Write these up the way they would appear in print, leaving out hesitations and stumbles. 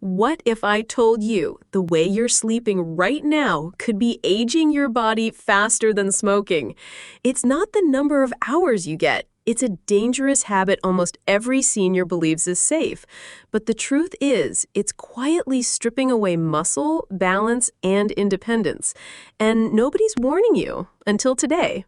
What if I told you the way you're sleeping right now could be aging your body faster than smoking? It's not the number of hours you get. It's a dangerous habit almost every senior believes is safe. But the truth is, it's quietly stripping away muscle, balance, and independence. And nobody's warning you until today.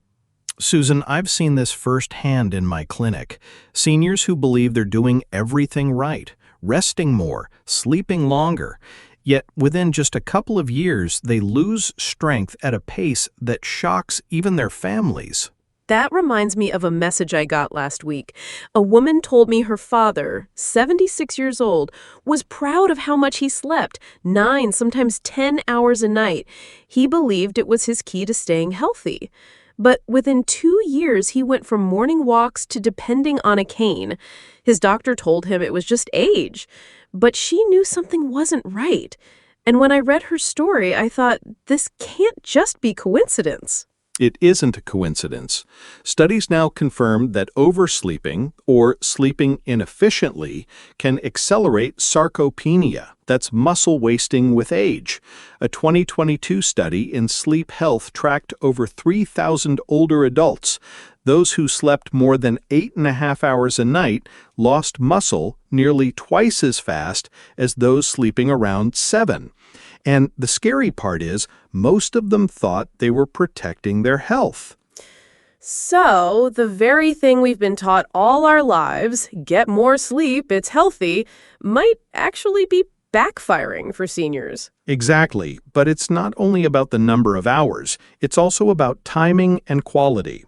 Susan, I've seen this firsthand in my clinic. Seniors who believe they're doing everything right, resting more, sleeping longer. Yet within just a couple of years, they lose strength at a pace that shocks even their families. That reminds me of a message I got last week. A woman told me her father, 76 years old, was proud of how much he slept, 9, sometimes 10 hours a night. He believed it was his key to staying healthy. But within 2 years, he went from morning walks to depending on a cane. His doctor told him it was just age. But she knew something wasn't right. And when I read her story, I thought, this can't just be coincidence. It isn't a coincidence. Studies now confirm that oversleeping, or sleeping inefficiently, can accelerate sarcopenia, that's muscle wasting with age. A 2022 study in Sleep Health tracked over 3,000 older adults. Those who slept more than 8.5 hours a night lost muscle nearly twice as fast as those sleeping around 7. And the scary part is, most of them thought they were protecting their health. So, the very thing we've been taught all our lives, get more sleep, it's healthy, might actually be backfiring for seniors. Exactly, but it's not only about the number of hours, it's also about timing and quality.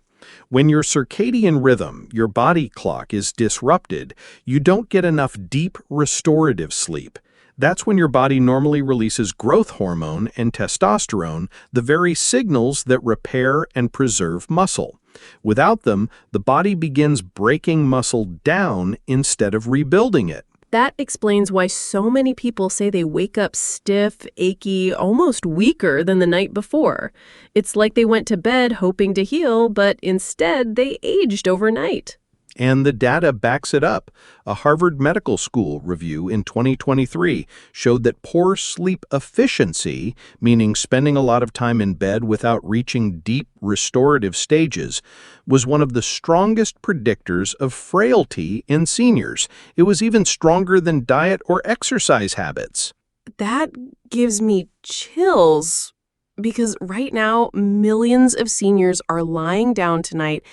When your circadian rhythm, your body clock, is disrupted, you don't get enough deep restorative sleep. That's when your body normally releases growth hormone and testosterone, the very signals that repair and preserve muscle. Without them, the body begins breaking muscle down instead of rebuilding it. That explains why so many people say they wake up stiff, achy, almost weaker than the night before. It's like they went to bed hoping to heal, but instead they aged overnight. And the data backs it up. A Harvard Medical School review in 2023 showed that poor sleep efficiency, meaning spending a lot of time in bed without reaching deep restorative stages, was one of the strongest predictors of frailty in seniors. It was even stronger than diet or exercise habits. That gives me chills because right now, millions of seniors are lying down tonight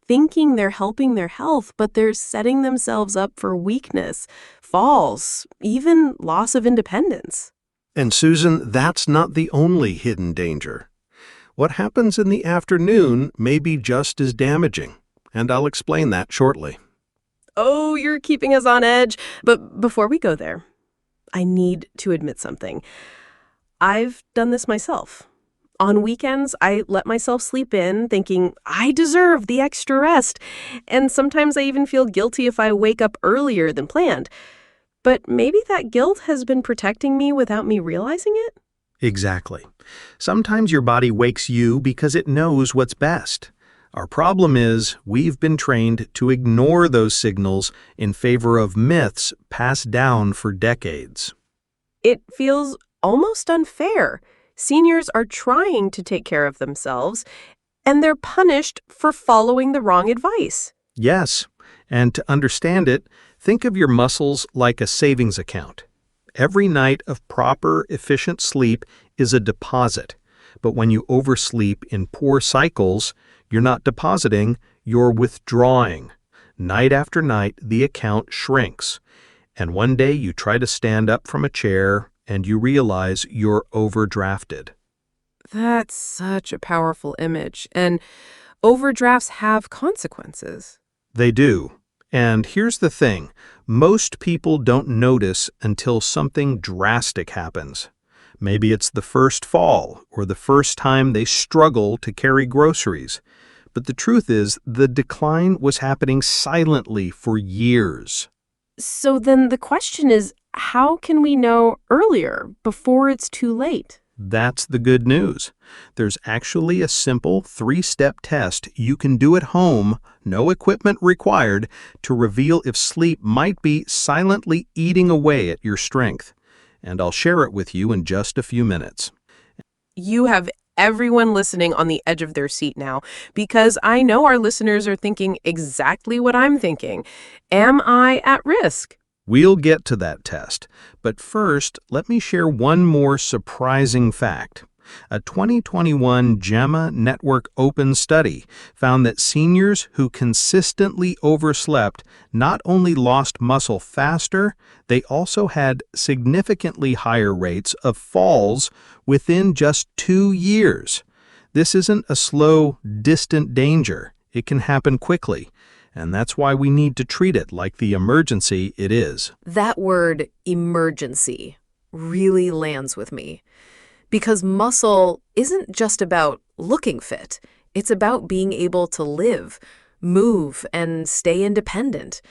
thinking they're helping their health, but they're setting themselves up for weakness, falls, even loss of independence. And Susan, that's not the only hidden danger. What happens in the afternoon may be just as damaging, and I'll explain that shortly. Oh, you're keeping us on edge. But before we go there, I need to admit something. I've done this myself. On weekends, I let myself sleep in, thinking I deserve the extra rest. And sometimes I even feel guilty if I wake up earlier than planned. But maybe that guilt has been protecting me without me realizing it? Exactly. Sometimes your body wakes you because it knows what's best. Our problem is we've been trained to ignore those signals in favor of myths passed down for decades. It feels almost unfair. Seniors are trying to take care of themselves, and they're punished for following the wrong advice. Yes, and to understand it, think of your muscles like a savings account. Every night of proper, efficient sleep is a deposit. But when you oversleep in poor cycles, you're not depositing, you're withdrawing. Night after night, the account shrinks. And one day you try to stand up from a chair, and you realize you're overdrafted. That's such a powerful image, and overdrafts have consequences. They do. And here's the thing, most people don't notice until something drastic happens. Maybe it's the first fall, or the first time they struggle to carry groceries. But the truth is, the decline was happening silently for years. So then the question is, how can we know earlier, before it's too late? That's the good news. There's actually a simple 3-step test you can do at home, no equipment required, to reveal if sleep might be silently eating away at your strength. and I'll share it with you in just a few minutes. You have everyone listening on the edge of their seat now, because I know our listeners are thinking exactly what I'm thinking. Am I at risk? We'll get to that test, but first, let me share one more surprising fact. A 2021 JAMA Network Open study found that seniors who consistently overslept not only lost muscle faster, they also had significantly higher rates of falls within just 2 years. This isn't a slow, distant danger. It can happen quickly, and that's why we need to treat it like the emergency it is. That word, emergency, really lands with me. Because muscle isn't just about looking fit. It's about being able to live, move, and stay independent.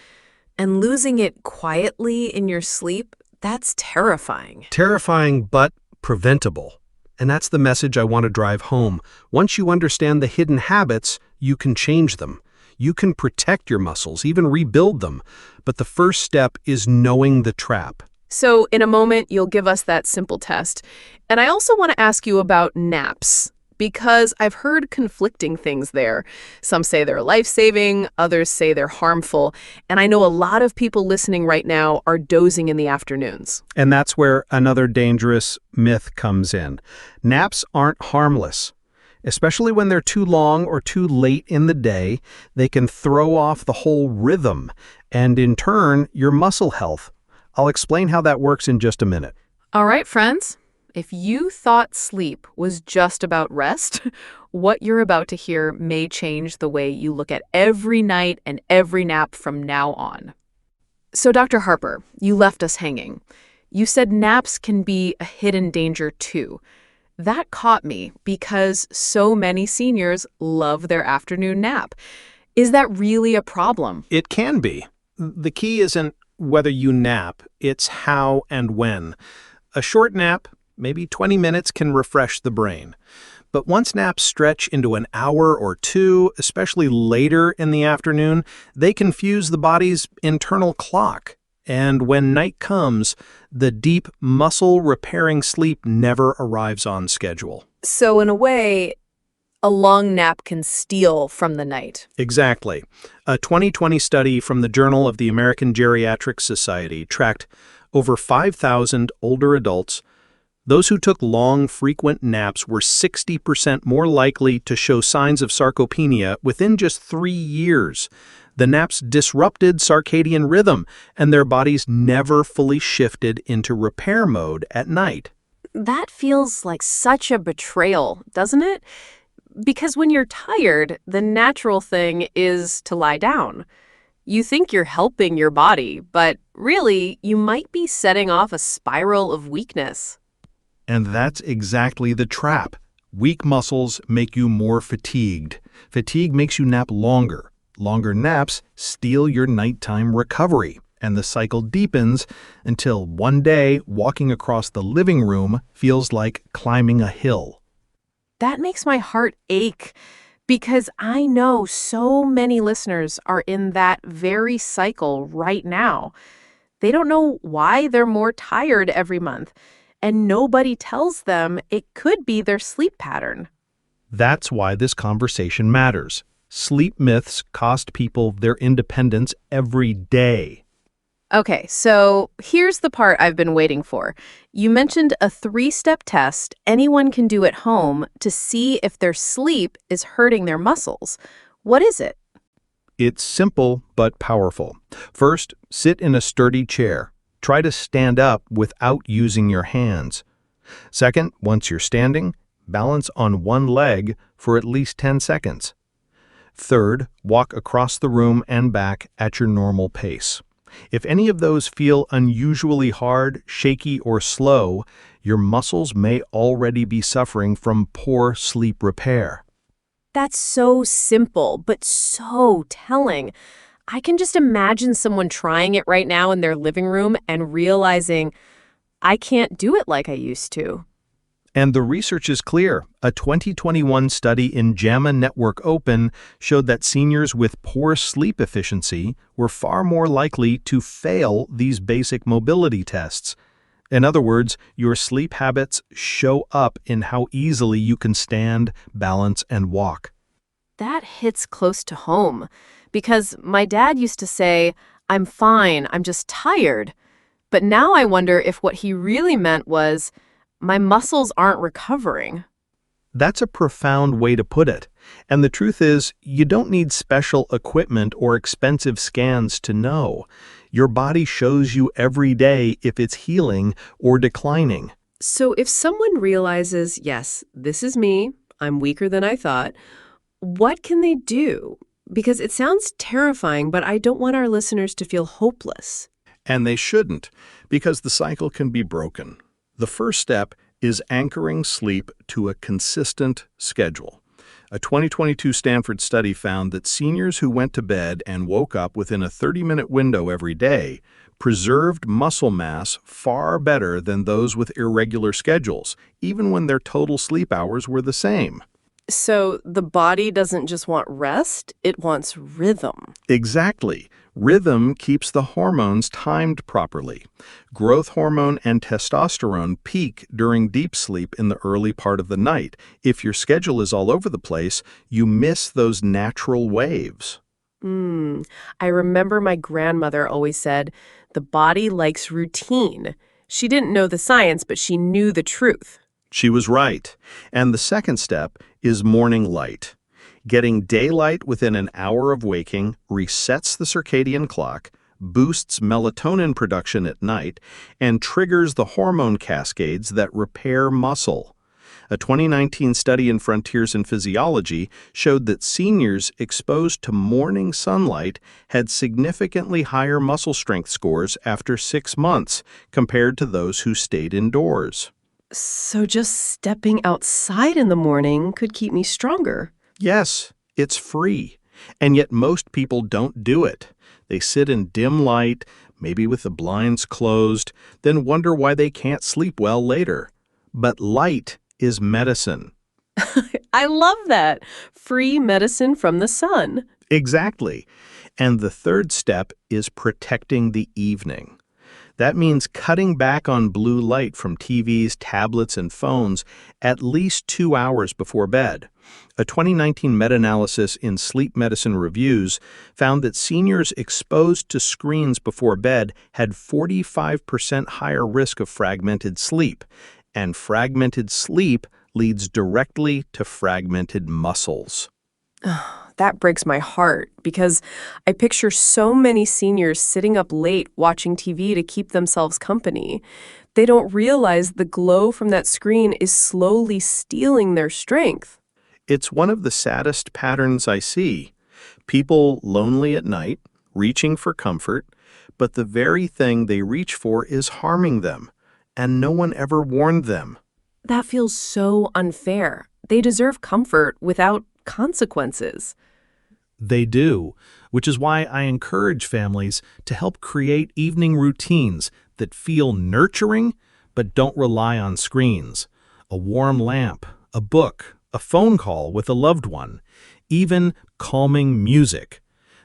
And losing it quietly in your sleep, that's terrifying. Terrifying, but preventable. And that's the message I want to drive home. Once you understand the hidden habits, you can change them. You can protect your muscles, even rebuild them. But the first step is knowing the trap. So in a moment, you'll give us that simple test. And I also want to ask you about naps, because I've heard conflicting things there. Some say they're life-saving, others say they're harmful. And I know a lot of people listening right now are dozing in the afternoons. And that's where another dangerous myth comes in. Naps aren't harmless. Especially when they're too long or too late in the day, they can throw off the whole rhythm and, in turn, your muscle health. I'll explain how that works in just a minute. All right, friends. If you thought sleep was just about rest, what you're about to hear may change the way you look at every night and every nap from now on. So, Dr. Harper, you left us hanging. You said naps can be a hidden danger too. That caught me because so many seniors love their afternoon nap. Is that really a problem? It can be. The key isn't whether you nap, it's how and when. A short nap, maybe 20 minutes, can refresh the brain. But once naps stretch into an hour or two, especially later in the afternoon, they confuse the body's internal clock. And when night comes, the deep muscle-repairing sleep never arrives on schedule. So in a way, a long nap can steal from the night. Exactly. A 2020 study from the Journal of the American Geriatric Society tracked over 5,000 older adults. Those who took long, frequent naps were 60% more likely to show signs of sarcopenia within just 3 years. The naps disrupted circadian rhythm, and their bodies never fully shifted into repair mode at night. That feels like such a betrayal, doesn't it? Because when you're tired, the natural thing is to lie down. You think you're helping your body, but really, you might be setting off a spiral of weakness. And that's exactly the trap. Weak muscles make you more fatigued. Fatigue makes you nap longer. Longer naps steal your nighttime recovery, and the cycle deepens until one day walking across the living room feels like climbing a hill. That makes my heart ache because I know so many listeners are in that very cycle right now. They don't know why they're more tired every month, and nobody tells them it could be their sleep pattern. That's why this conversation matters. Sleep myths cost people their independence every day. Okay, so here's the part I've been waiting for. You mentioned a 3-step test anyone can do at home to see if their sleep is hurting their muscles. What is it? It's simple but powerful. First, sit in a sturdy chair. Try to stand up without using your hands. Second, once you're standing, balance on one leg for at least 10 seconds. Third, walk across the room and back at your normal pace. If any of those feel unusually hard, shaky, or slow, your muscles may already be suffering from poor sleep repair. That's so simple, but so telling. I can just imagine someone trying it right now in their living room and realizing, I can't do it like I used to. And the research is clear. A 2021 study in JAMA Network Open showed that seniors with poor sleep efficiency were far more likely to fail these basic mobility tests. In other words, your sleep habits show up in how easily you can stand, balance, and walk. That hits close to home because my dad used to say, "I'm fine, I'm just tired." But now I wonder if what he really meant was, "My muscles aren't recovering." That's a profound way to put it. And the truth is, you don't need special equipment or expensive scans to know. Your body shows you every day if it's healing or declining. So if someone realizes, yes, this is me, I'm weaker than I thought, what can they do? Because it sounds terrifying, but I don't want our listeners to feel hopeless. And they shouldn't, because the cycle can be broken. The first step is anchoring sleep to a consistent schedule. A 2022 Stanford study found that seniors who went to bed and woke up within a 30-minute window every day preserved muscle mass far better than those with irregular schedules, even when their total sleep hours were the same. So the body doesn't just want rest, it wants rhythm. Exactly. Rhythm keeps the hormones timed properly. Growth hormone and testosterone peak during deep sleep in the early part of the night. If your schedule is all over the place, you miss those natural waves. I remember my grandmother always said, the body likes routine. She didn't know the science, but she knew the truth. She was right. And the second step is morning light. Getting daylight within an hour of waking resets the circadian clock, boosts melatonin production at night, and triggers the hormone cascades that repair muscle. A 2019 study in Frontiers in Physiology showed that seniors exposed to morning sunlight had significantly higher muscle strength scores after 6 months compared to those who stayed indoors. So just stepping outside in the morning could keep me stronger. Yes, it's free, and yet most people don't do it. They sit in dim light, maybe with the blinds closed, then wonder why they can't sleep well later. But light is medicine. I love that. Free medicine from the sun. Exactly. And the third step is protecting the evening. That means cutting back on blue light from TVs, tablets, and phones at least 2 hours before bed. A 2019 meta-analysis in Sleep Medicine Reviews found that seniors exposed to screens before bed had 45% higher risk of fragmented sleep, and fragmented sleep leads directly to fragmented muscles. That breaks my heart because I picture so many seniors sitting up late watching TV to keep themselves company. They don't realize the glow from that screen is slowly stealing their strength. It's one of the saddest patterns I see. People lonely at night, reaching for comfort, but the very thing they reach for is harming them, and no one ever warned them. That feels so unfair. They deserve comfort without consequences. They do, which is why I encourage families to help create evening routines that feel nurturing but don't rely on screens. A warm lamp, a book, a phone call with a loved one, even calming music.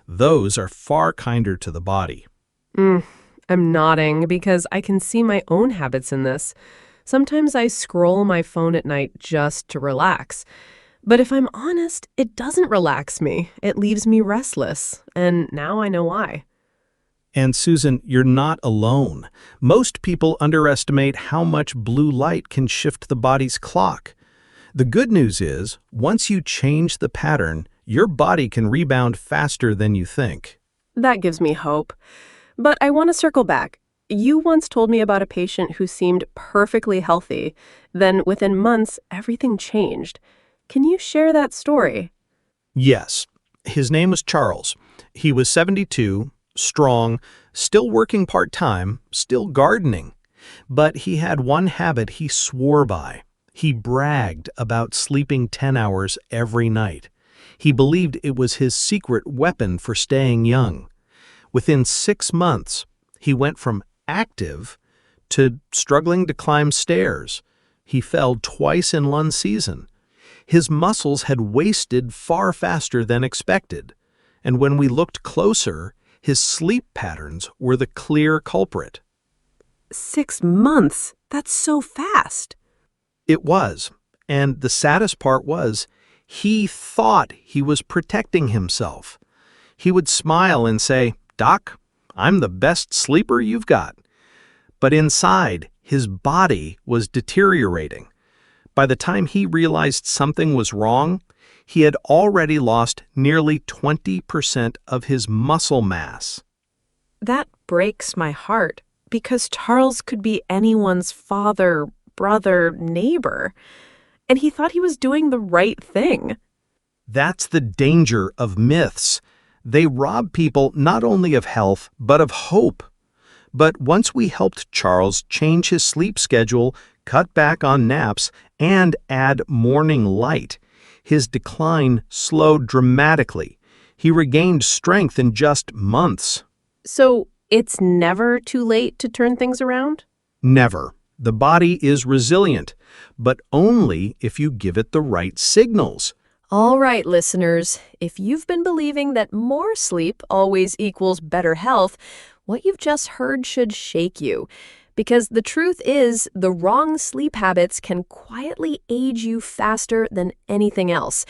Those are far kinder to the body. I'm nodding because I can see my own habits in this. Sometimes I scroll my phone at night just to relax. But if I'm honest, it doesn't relax me. It leaves me restless. And now I know why. And Susan, you're not alone. Most people underestimate how much blue light can shift the body's clock. The good news is, once you change the pattern, your body can rebound faster than you think. That gives me hope. But I want to circle back. You once told me about a patient who seemed perfectly healthy. Then within months, everything changed. Can you share that story? Yes. His name was Charles. He was 72, strong, still working part-time, still gardening. But he had one habit he swore by. He bragged about sleeping 10 hours every night. He believed it was his secret weapon for staying young. Within 6 months, he went from active to struggling to climb stairs. He fell twice in one season. His muscles had wasted far faster than expected, and when we looked closer, his sleep patterns were the clear culprit. 6 months? That's so fast. It was. And the saddest part was, he thought he was protecting himself. He would smile and say, "Doc, I'm the best sleeper you've got." But inside, his body was deteriorating. By the time he realized something was wrong, he had already lost nearly 20% of his muscle mass. That breaks my heart, because Charles could be anyone's father, brother, neighbor. And he thought he was doing the right thing. That's the danger of myths. They rob people not only of health, but of hope. But once we helped Charles change his sleep schedule, cut back on naps, and add morning light, his decline slowed dramatically. He regained strength in just months. So it's never too late to turn things around? Never. The body is resilient, but only if you give it the right signals. All right, listeners, if you've been believing that more sleep always equals better health, what you've just heard should shake you. Because the truth is, the wrong sleep habits can quietly age you faster than anything else.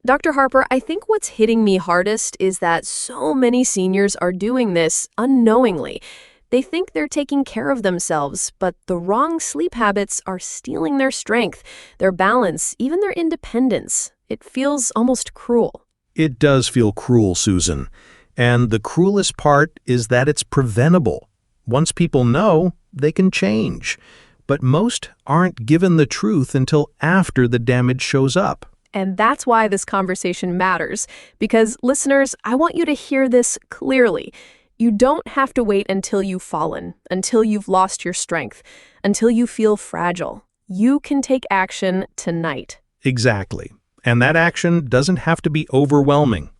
Dr. Harper, I think what's hitting me hardest is that so many seniors are doing this unknowingly. They think they're taking care of themselves, but the wrong sleep habits are stealing their strength, their balance, even their independence. It feels almost cruel. It does feel cruel, Susan. And the cruelest part is that it's preventable. Once people know, they can change. But most aren't given the truth until after the damage shows up. And that's why this conversation matters. Because, listeners, I want you to hear this clearly. You don't have to wait until you've fallen, until you've lost your strength, until you feel fragile. You can take action tonight. Exactly. And that action doesn't have to be overwhelming.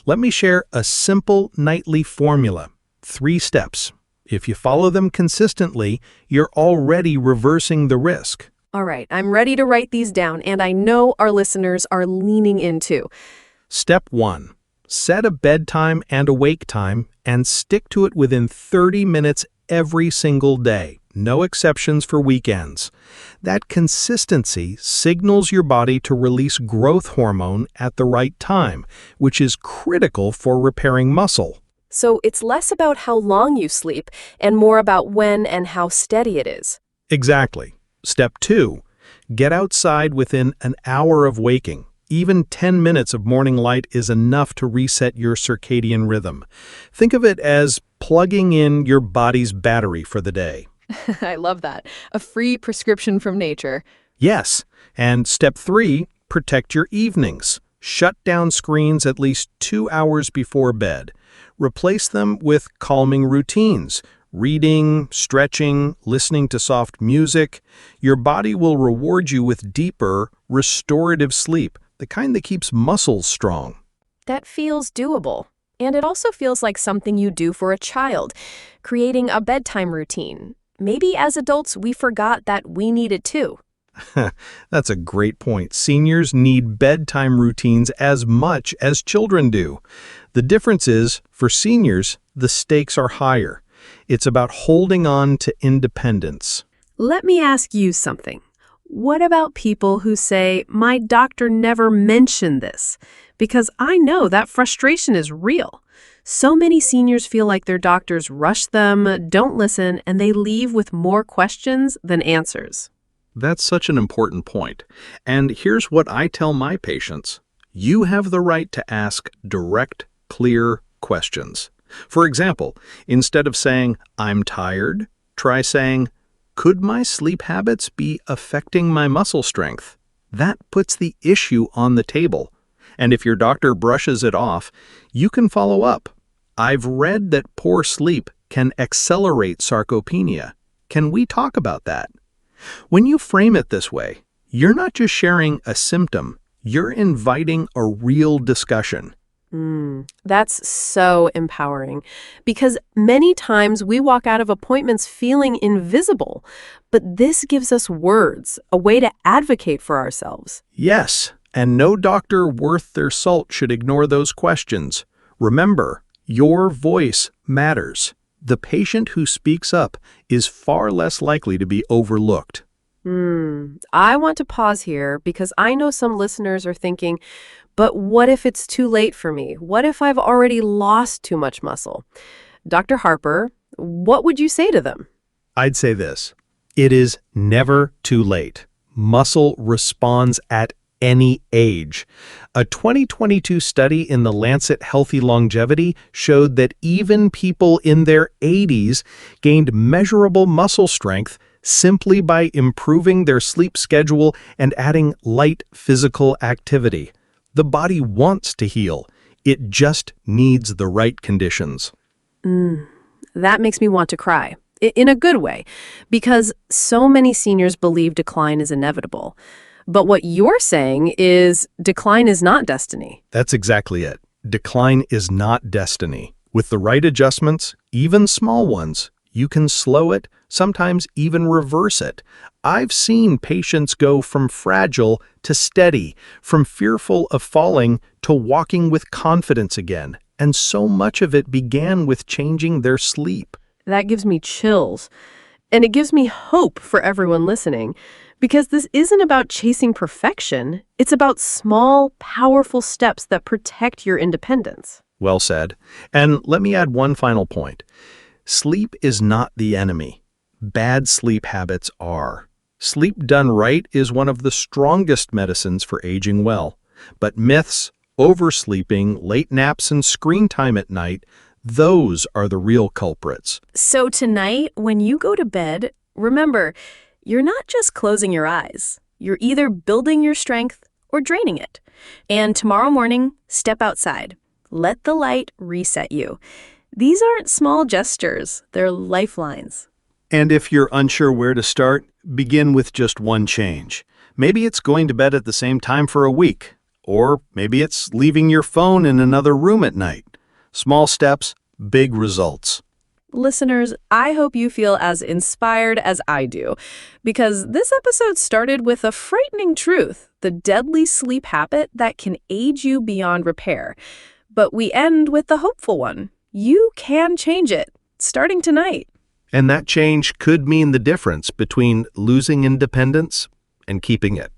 Let me share a simple nightly formula. 3 steps. If you follow them consistently, you're already reversing the risk. All right, I'm ready to write these down, and I know our listeners are leaning in too. Step 1. Set a bedtime and a wake time and stick to it within 30 minutes every single day. No exceptions for weekends. That consistency signals your body to release growth hormone at the right time, which is critical for repairing muscle. So it's less about how long you sleep and more about when and how steady it is. Exactly. Step 2. Get outside within an hour of waking. Even 10 minutes of morning light is enough to reset your circadian rhythm. Think of it as plugging in your body's battery for the day. I love that. A free prescription from nature. Yes. And step 3, protect your evenings. Shut down screens at least 2 hours before bed. Replace them with calming routines. Reading, stretching, listening to soft music. Your body will reward you with deeper, restorative sleep, the kind that keeps muscles strong. That feels doable. And it also feels like something you do for a child, creating a bedtime routine. Maybe as adults, we forgot that we need it too. That's a great point. Seniors need bedtime routines as much as children do. The difference is, for seniors, the stakes are higher. It's about holding on to independence. Let me ask you something. What about people who say, my doctor never mentioned this? Because I know that frustration is real. So many seniors feel like their doctors rush them, don't listen, and they leave with more questions than answers. That's such an important point. And here's what I tell my patients. You have the right to ask direct, clear questions. For example, instead of saying, "I'm tired," try saying, "Could my sleep habits be affecting my muscle strength?" That puts the issue on the table. And if your doctor brushes it off, you can follow up. "I've read that poor sleep can accelerate sarcopenia. Can we talk about that?" When you frame it this way, you're not just sharing a symptom, you're inviting a real discussion. That's so empowering, because many times we walk out of appointments feeling invisible, but this gives us words, a way to advocate for ourselves. Yes, and no doctor worth their salt should ignore those questions. Remember, your voice matters. The patient who speaks up is far less likely to be overlooked. I want to pause here because I know some listeners are thinking, but what if it's too late for me? What if I've already lost too much muscle? Dr. Harper, what would you say to them? I'd say this: it is never too late. Muscle responds at any age. A 2022 study in the Lancet Healthy Longevity showed that even people in their 80s gained measurable muscle strength simply by improving their sleep schedule and adding light physical activity. The body wants to heal. It just needs the right conditions. That makes me want to cry, in a good way, because so many seniors believe decline is inevitable. But what you're saying is decline is not destiny. That's exactly it. Decline is not destiny. With the right adjustments, even small ones, you can slow it, sometimes even reverse it. I've seen patients go from fragile to steady, from fearful of falling to walking with confidence again. And so much of it began with changing their sleep. That gives me chills. And it gives me hope for everyone listening, because this isn't about chasing perfection. It's about small, powerful steps that protect your independence. Well said. And let me add one final point. Sleep is not the enemy. Bad sleep habits are. Sleep done right is one of the strongest medicines for aging well. But myths, oversleeping, late naps, and screen time at night, those are the real culprits. So tonight, when you go to bed, remember, you're not just closing your eyes. You're either building your strength or draining it. And tomorrow morning, step outside. Let the light reset you. These aren't small gestures, they're lifelines. And if you're unsure where to start, begin with just one change. Maybe it's going to bed at the same time for a week, or maybe it's leaving your phone in another room at night. Small steps, big results. Listeners, I hope you feel as inspired as I do, because this episode started with a frightening truth, the deadly sleep habit that can age you beyond repair. But we end with the hopeful one. You can change it, starting tonight. And that change could mean the difference between losing independence and keeping it.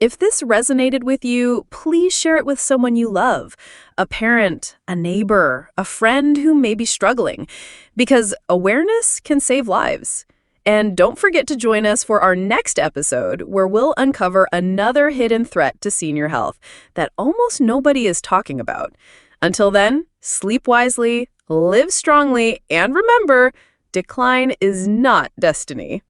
If this resonated with you, please share it with someone you love, a parent, a neighbor, a friend who may be struggling, because awareness can save lives. And don't forget to join us for our next episode, where we'll uncover another hidden threat to senior health that almost nobody is talking about. Until then, sleep wisely, live strongly, and remember, decline is not destiny.